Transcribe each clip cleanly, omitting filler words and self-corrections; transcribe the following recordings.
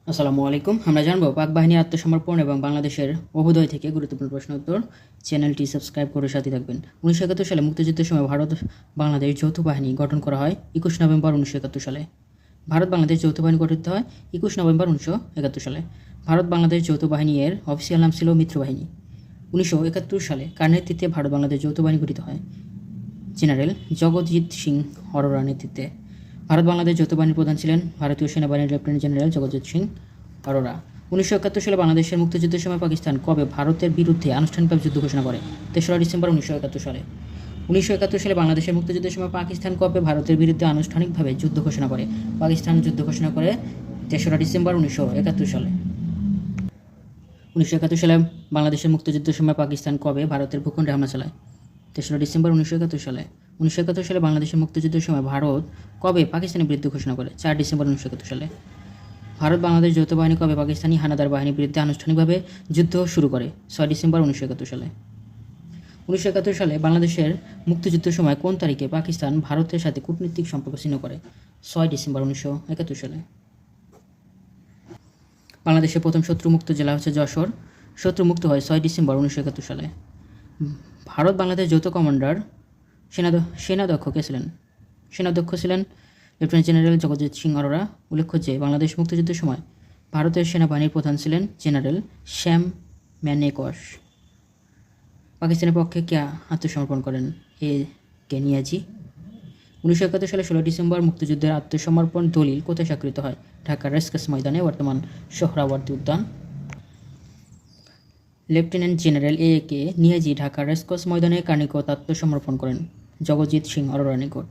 আসসালামু আলাইকুম। আমরা জানবো পাক বাহিনীর আত্মসমর্পণ এবং বাংলাদেশের অভ্যুদয় থেকে গুরুত্বপূর্ণ প্রশ্ন উত্তর। চ্যানেলটি সাবস্ক্রাইব করে সাথে থাকবেন। 1971 সালে মুক্তিযুদ্ধের সময় ভারত বাংলাদেশ যৌথ বাহিনী গঠন করা হয় 21 নভেম্বর 1971 সালে। ভারত বাংলাদেশ যৌথ বাহিনী গঠিত হয় 21 নভেম্বর 1971 সালে। ভারত বাংলাদেশ যৌথ বাহিনী এর অফিসিয়াল নাম ছিল মিত্র বাহিনী। 1971 সালে কার নেতৃত্বে ভারত বাংলাদেশ যৌথ বাহিনী গঠিত হয়? জেনারেল জগজিৎ সিং অরোরার নেতৃত্বে। ভারত বাংলাদেশ যৌথ বাহিনীর প্রধান ছিলেন ভারতীয় সেনাবাহিনীর লেফটেন্যান্ট জেনারেল জগজিৎ সিং অরোরা। 1971 সালে বাংলাদেশের মুক্তিযুদ্ধের সময় পাকিস্তান কবে ভারতের বিরুদ্ধে আনুষ্ঠানিকভাবে যুদ্ধ ঘোষণা করে? 3রা ডিসেম্বর 1971 সালে। 1971 সালে বাংলাদেশের মুক্তিযুদ্ধের সময় পাকিস্তান কবে ভারতের বিরুদ্ধে আনুষ্ঠানিকভাবে যুদ্ধ ঘোষণা করে? পাকিস্তান যুদ্ধ ঘোষণা করে 3রা ডিসেম্বর 1971 সালে। 1971 সালে বাংলাদেশের মুক্তিযুদ্ধের সময় পাকিস্তান কবে ভারতের ভূখণ্ডে হামলা চালায়? 3রা ডিসেম্বর 1971 সালে। 1971 সালে বাংলাদেশের মুক্তিযুদ্ধের সময় ভারত কবে পাকিস্তানের বিরুদ্ধে ঘোষণা করে? 4 ডিসেম্বর 1971 সালে। ভারত বাংলাদেশ যৌথ বাহিনী কবে পাকিস্তানি হানাদার বাহিনীর বিরুদ্ধে আনুষ্ঠানিকভাবে যুদ্ধ শুরু করে? 6 ডিসেম্বর 1971 সালে। 1971 সালে বাংলাদেশের মুক্তিযুদ্ধের সময় কোন তারিখে পাকিস্তান ভারতের সাথে কূটনৈতিক সম্পর্ক ছিন্ন করে? 6 ডিসেম্বর 1971 সালে। বাংলাদেশের প্রথম শত্রুমুক্ত জেলা হচ্ছে যশোর। শত্রুমুক্ত হয় 6 ডিসেম্বর 1971 সালে। ভারত বাংলাদেশ যৌথ কমান্ডার সেনাধ্যক্ষ কে ছিলেন? সেনাধ্যক্ষ ছিলেন লেফটেন্যান্ট জেনারেল জগজিৎ সিং অরোরা। উল্লেখ্য যে বাংলাদেশ মুক্তিযুদ্ধের সময় ভারতের সেনাবাহিনীর প্রধান ছিলেন জেনারেল শ্যাম ম্যানেকশ। পাকিস্তানের পক্ষে কে আত্মসমর্পণ করেন? কে নিয়াজি। 1971 সালে 16 ডিসেম্বর মুক্তিযুদ্ধের আত্মসমর্পণ দলিল কোথায় স্বাক্ষরিত হয়? ঢাকার রেসকোর্স ময়দানে, বর্তমান সোহরাওয়ার্দী উদ্যান। লেফটেন্যান্ট জেনারেল কে নিয়াজি ঢাকার রেসকোর্স ময়দানে কার নিকট আত্মসমর্পণ করেন? জগজিৎ সিং অরোরার নিকট।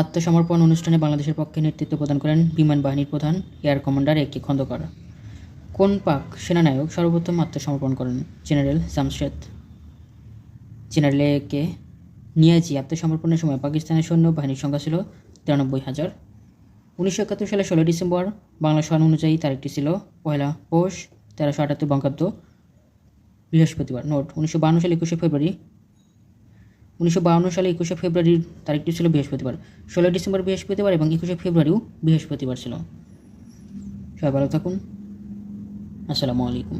আত্মসমর্পণ অনুষ্ঠানে বাংলাদেশের পক্ষে নেতৃত্ব প্রদান করেন বিমান বাহিনীর প্রধান এয়ার কমান্ডার কে খন্দকার। কোন পাক সেনানায়ক সর্বপ্রথম আত্মসমর্পণ করেন? জেনারেল জামশেদ। জেনারেল কে নিয়াজি আত্মসমর্পণের সময় পাকিস্তানের সৈন্য বাহিনীর সংখ্যা ছিল 93,000। 1971 সালে 16 ডিসেম্বর বাংলা সন অনুযায়ী তারিখটি ছিল 1 পৌষ 1378 বঙ্গাব্দ, বৃহস্পতিবার। নোট: 1952 সালে 21শে ফেব্রুয়ারির তারিখটি ছিল বৃহস্পতিবার। 16 ডিসেম্বর বৃহস্পতিবার এবং 21শে ফেব্রুয়ারিও বৃহস্পতিবার ছিল। সবাই ভালো থাকুন। আসসালামু আলাইকুম।